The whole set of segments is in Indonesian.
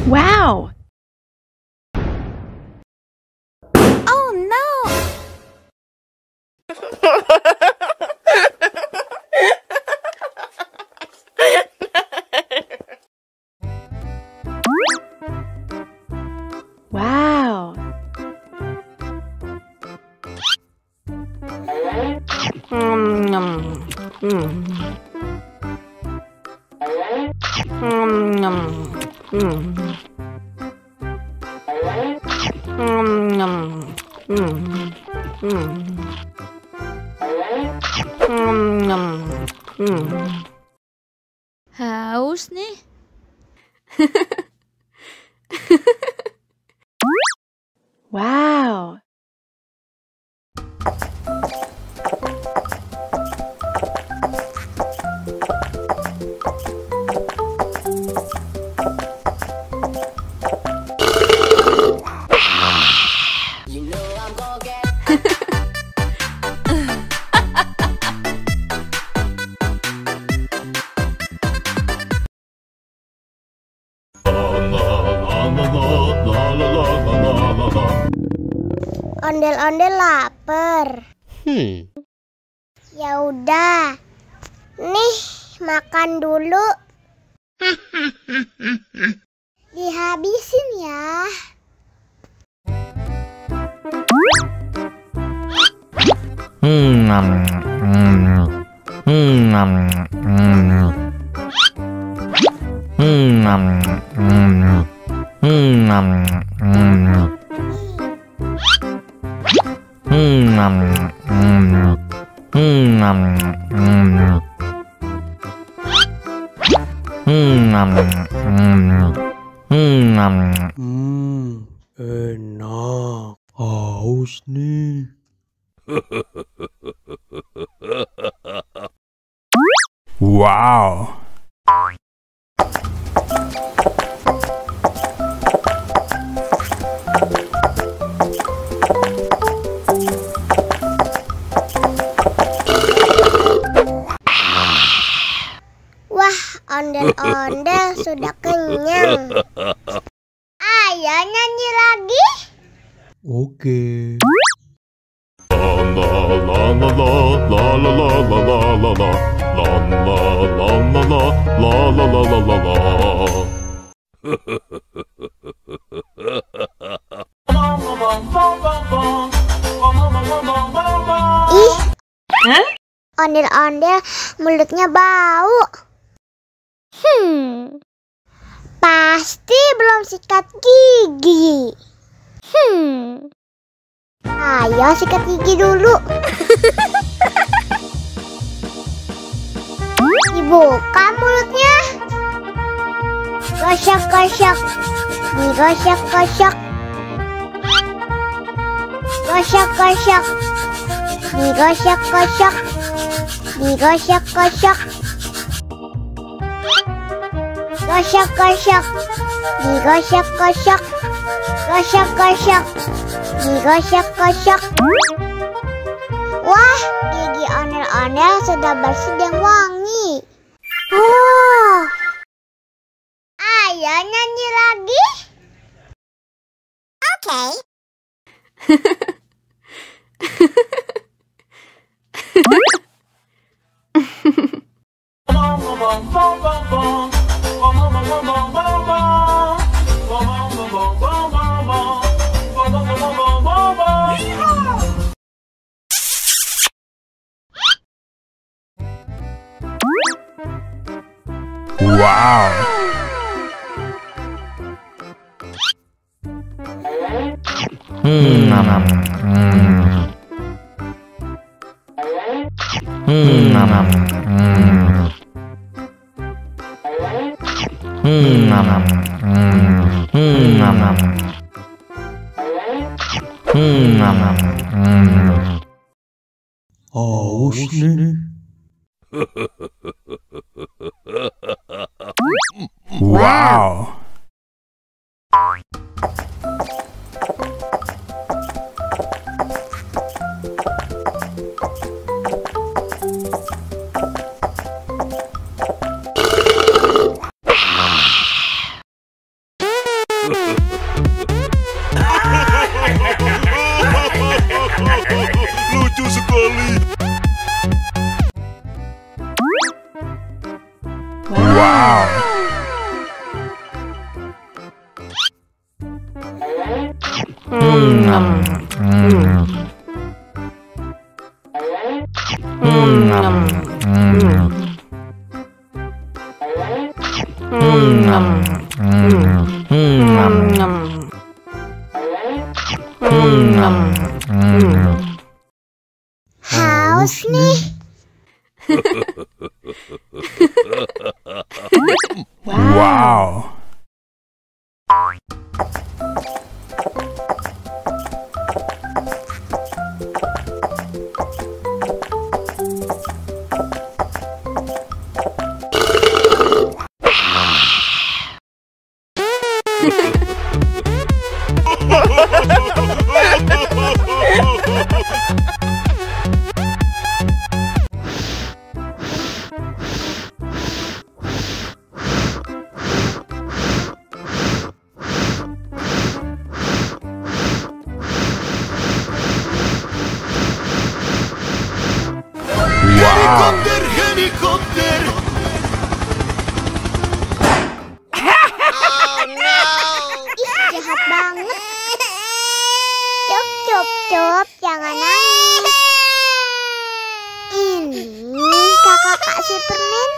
Wow! Oh no! Wow! Haus nih. Wow! Ondel-ondel lapar. Ya udah. Nih, makan dulu. Dihabisin ya. Enak. Haus nih. Wow! Wah, ondel-ondel sudah kenyang. Ayo nyanyi lagi. Oke. Ih, ondel-ondel mulutnya bau. Pasti belum sikat gigi. Ayo sikat gigi dulu. Dibuka mulutnya. Gosok-gosok. Digosok-gosok. Gosok-gosok. Digosok-gosok. Digosok-gosok. Gosok-gosok. Digosok-gosok. Gosok-gosok. Digosok-gosok. Wah, gigi ondel-ondel sudah bersih dan wangi. Oh, ayo nyanyi lagi. Oke. Wow! Haus nih. Wow! Lucu sekali. Wow. Haus nih. Wow. Helikopter, helikopter. Ih, jahat banget. Cop, jangan nangis. Ini kakak Kak Superman.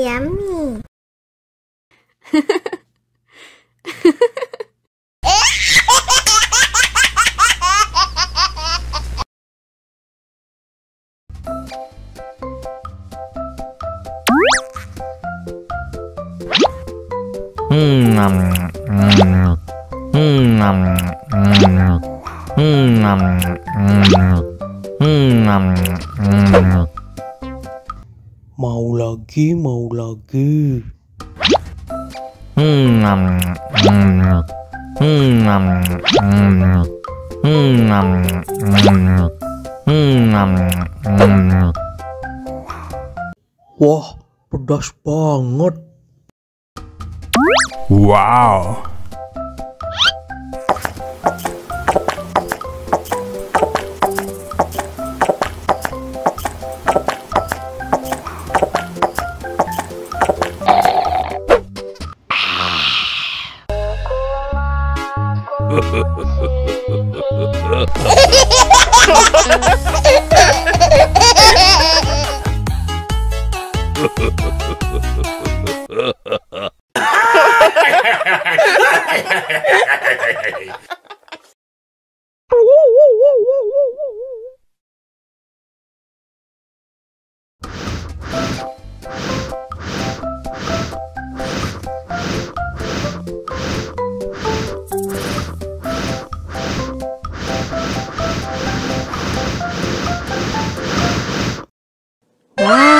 Yummy. Mau lagi, mau lagi. Wah, pedas banget. Wow. Wow.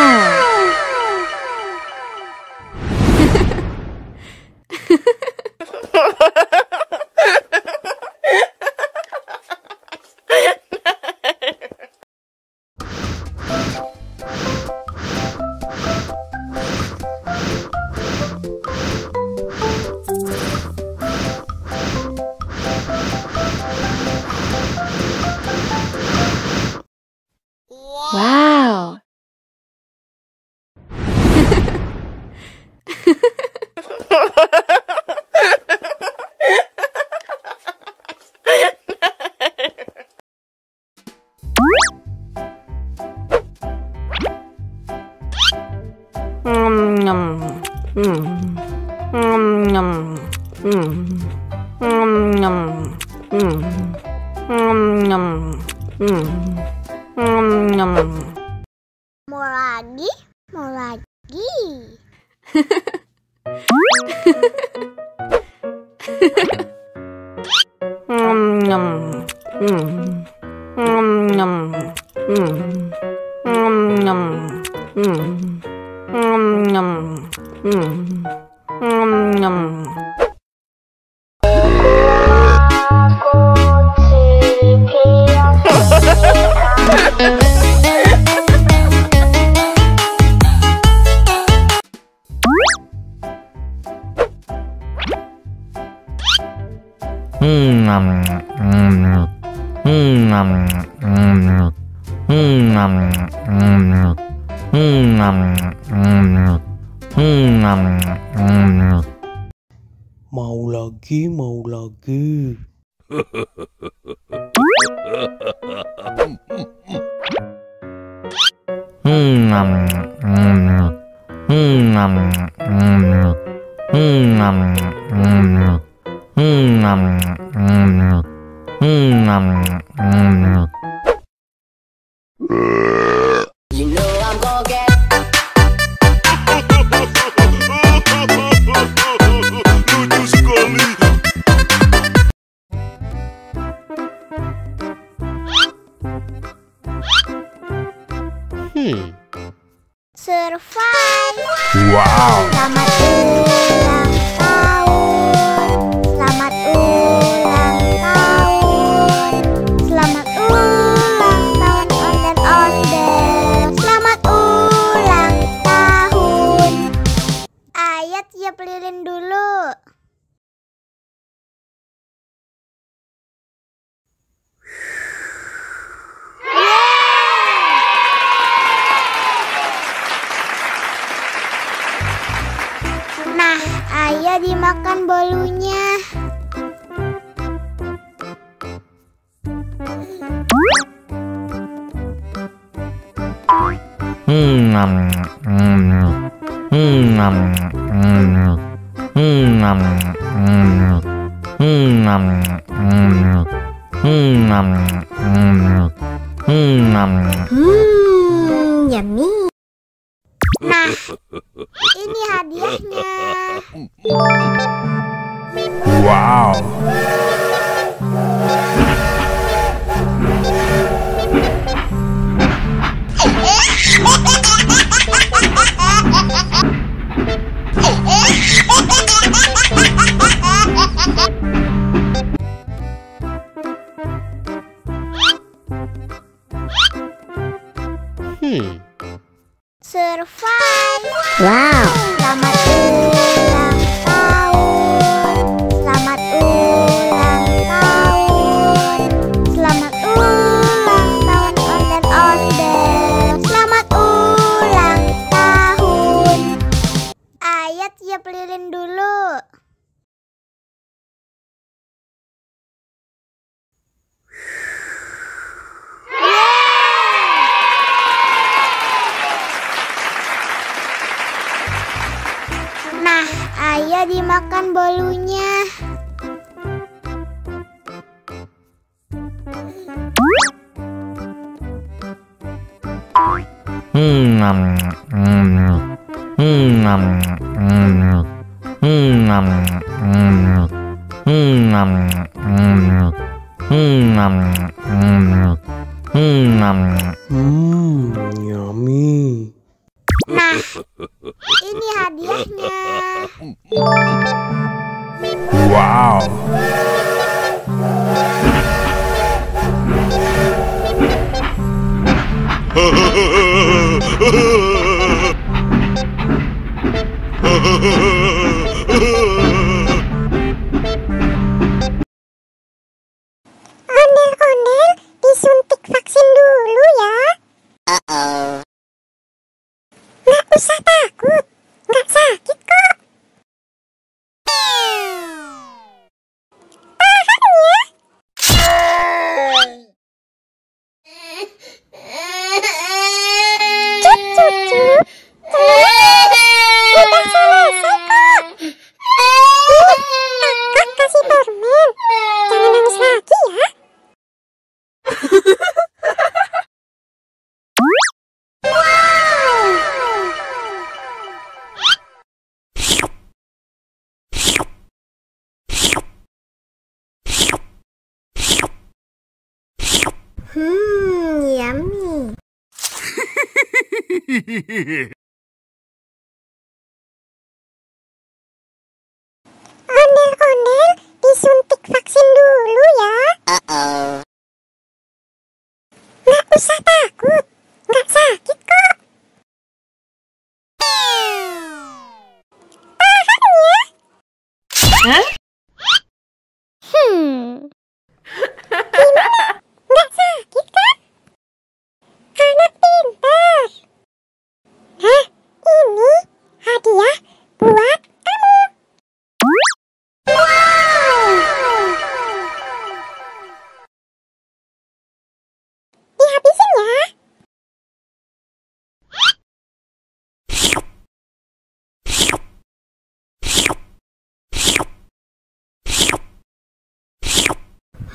Mau lagi? Mau lagi? Mau lagi, mau lagi. Lucu sekali. Survive. Wow. Selamat ulang tahun. Selamat ulang tahun. Selamat ulang tahun ondel-ondel. Selamat ulang tahun. Ayo tiup lilin dulu. Nah, ayo dimakan bolunya. Yummy. Nah, ini hadiahnya. Wow. Survive. Wow. Selamat ulang tahun. Selamat ulang tahun. Selamat ulang tahun ondel-ondel. Selamat ulang tahun. Ayo tiup lilin dulu. Nah, ayo dimakan bolunya. Yummy. Nah, ini hadiahnya. Wow. Ondel-ondel disuntik vaksin dulu ya. Nggak usah takut, nggak sakit kok. Tahan ya. Cup, cup, cup. Udah selesai kok. Kakak kasih permen. Jangan nangis lagi ya. Yummy. Ondel-ondel disuntik vaksin dulu ya. Nggak usah takut, nggak sakit kok. Tahan ya.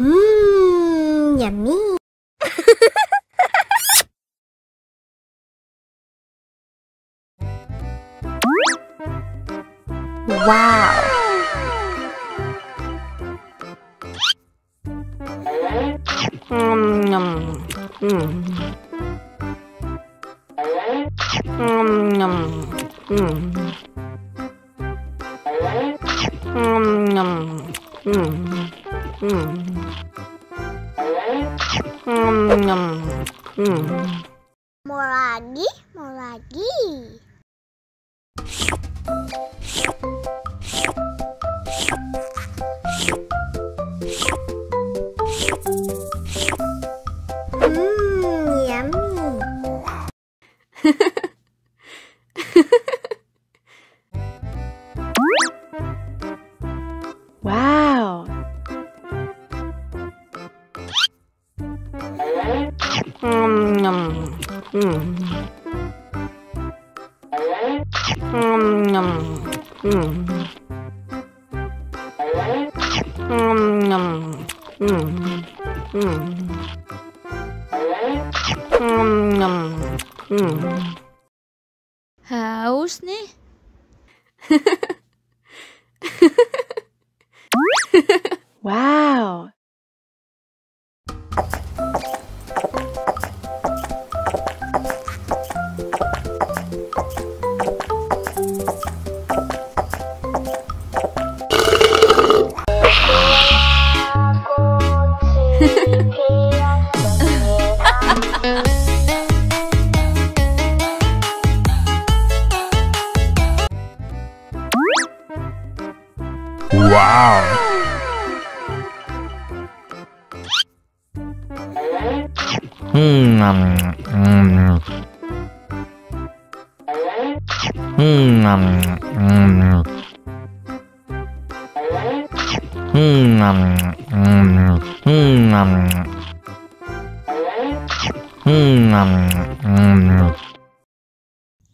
Yummy. Wow. Mau lagi, mau lagi. Yummy. Wow. Haus nih. Wow. Wow.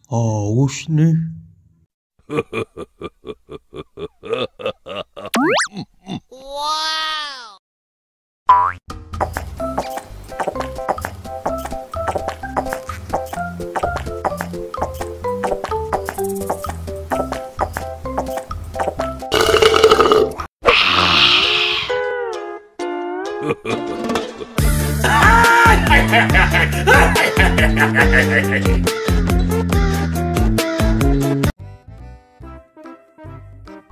Haus nih.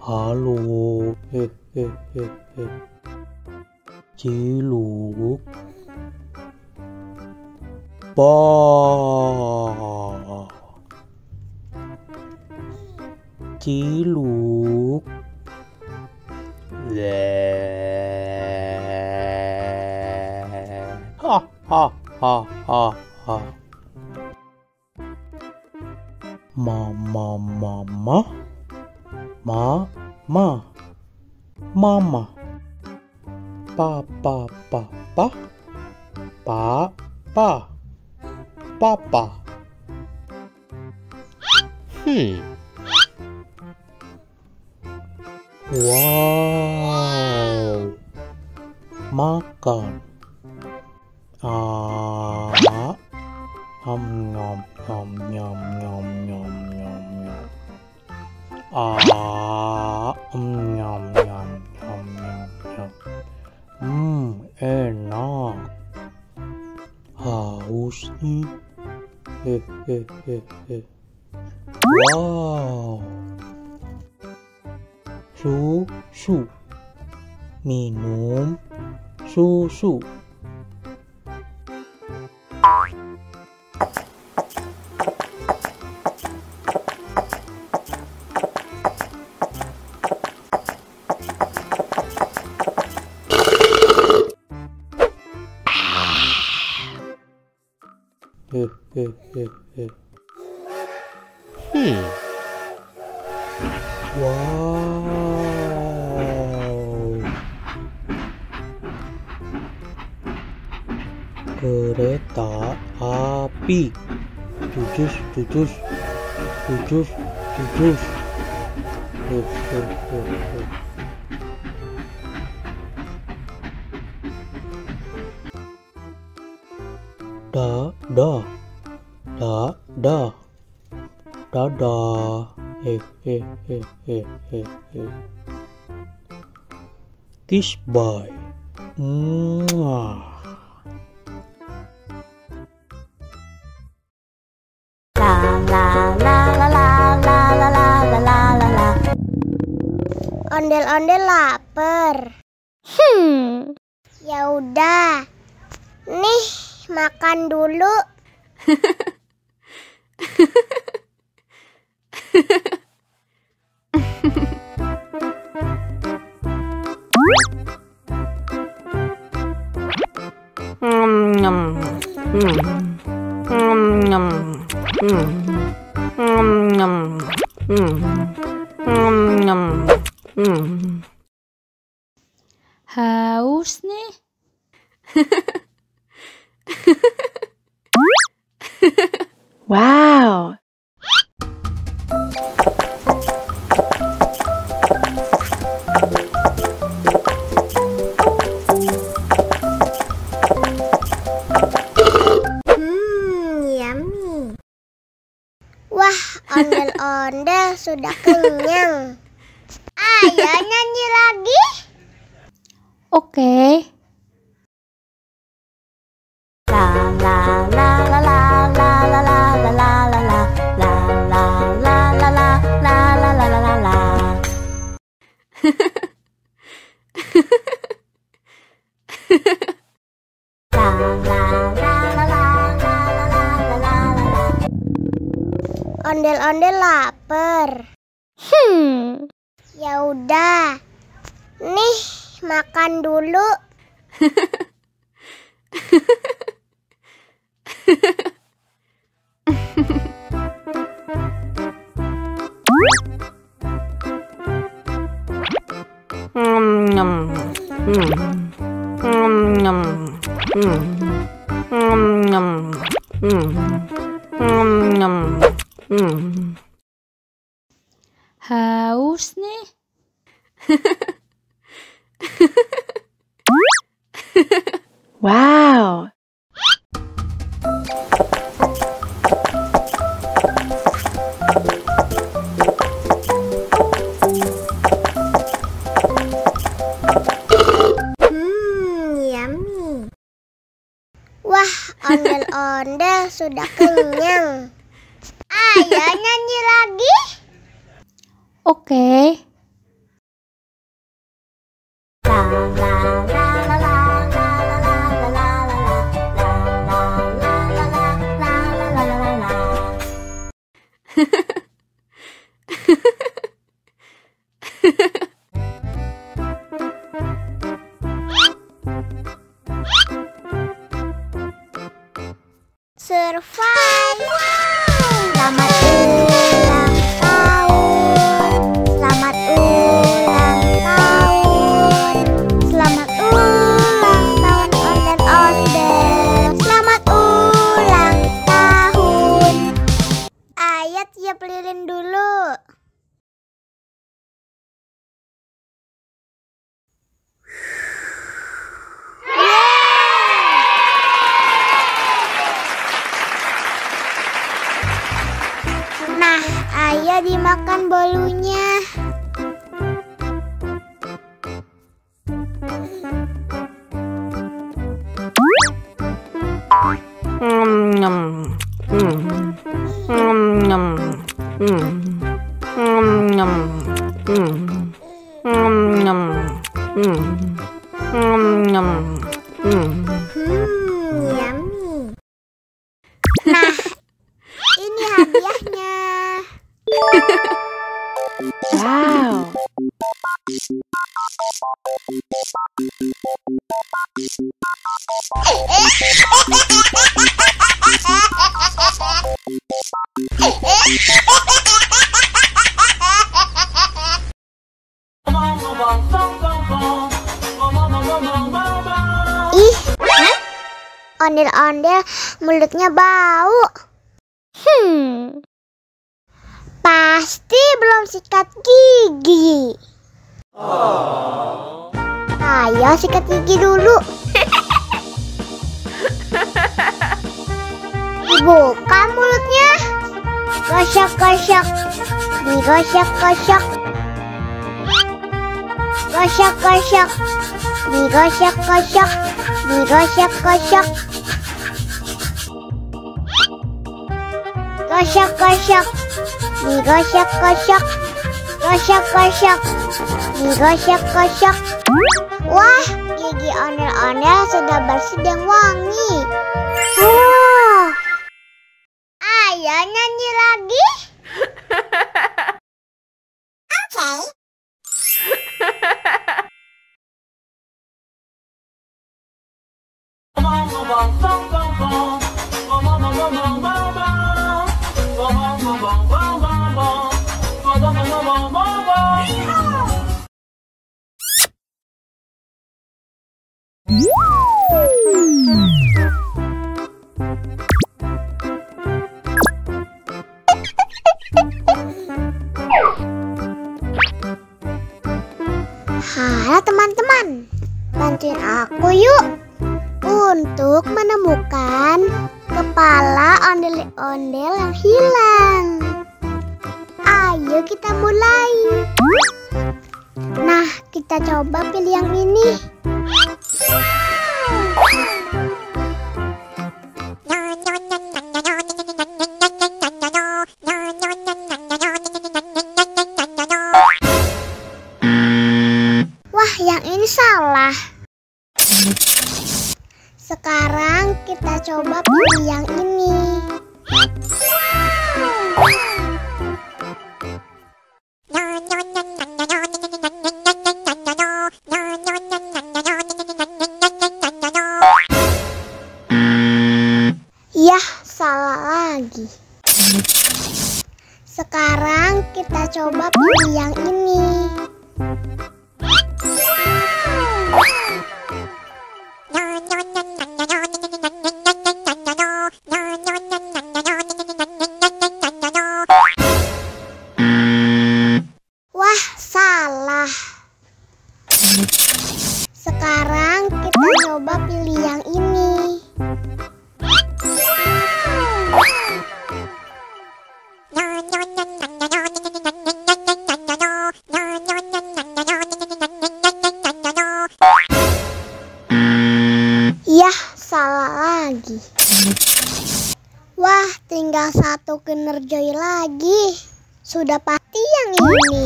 Halo, Ciluk, ba, Ciluk, le, ha ha ha ha ha, mama mama. Mama, papa, papa. Wow, makan. Nom nom nom nom nom nom nom nom. Nyam nyam nyam nyam nyam. Enak. Haus nih. Wow. Susu. Minum susu. Wow. Kereta api. Jujus. Da, da, da, da, dadah, he. Kiss bye. Mwah. Ondel-ondel lapar. Ya udah. Nih, makan dulu. Haus nih. Wow. Yummy. Wah, ondel-ondel sudah kenyang. Ayo nyanyi lagi. Oke. Ondel-ondel lapar. Ya udah. Nih, makan dulu. Haus nih. Wow. Yummy. Wah, ondel-ondel sudah kenyang. Ayo nyanyi lagi. Oke. Survive. Selamat ulang tahun. Selamat ulang tahun. Selamat ulang tahun ondel-ondel. Selamat ulang tahun. Ayo tiup lilin dulu. Nah, ayo dimakan bolunya. Yummy. Nah, ini hadiahnya. Wow. Ih, ondel-ondel mulutnya bau. Pasti belum sikat gigi. Ayo sikat gigi dulu. Buka mulutnya. Gosok-gosok. Digosok-gosok. Gosok-gosok. Digosok-gosok. Digosok-gosok. Gosok-gosok. Digosok-gosok. Gosok-gosok. Digosok-gosok. Wah, gigi ondel-ondel sudah bersih dan wangi. Ayo nyanyi lagi. Oke. Halo teman-teman, bantuin aku yuk untuk menemukan kepala ondel-ondel yang hilang. Ayo kita mulai. Nah, kita coba pilih yang ini. Wah, yang ini salah. Sekarang kita coba pilih yang ini. Yah, salah lagi. Sekarang kita coba pilih yang ini. Wah, salah. Sekarang kita coba pilih yang ini. Yah, salah lagi. Wah, tinggal satu Kinder Joy lagi. Sudah pasti yang ini.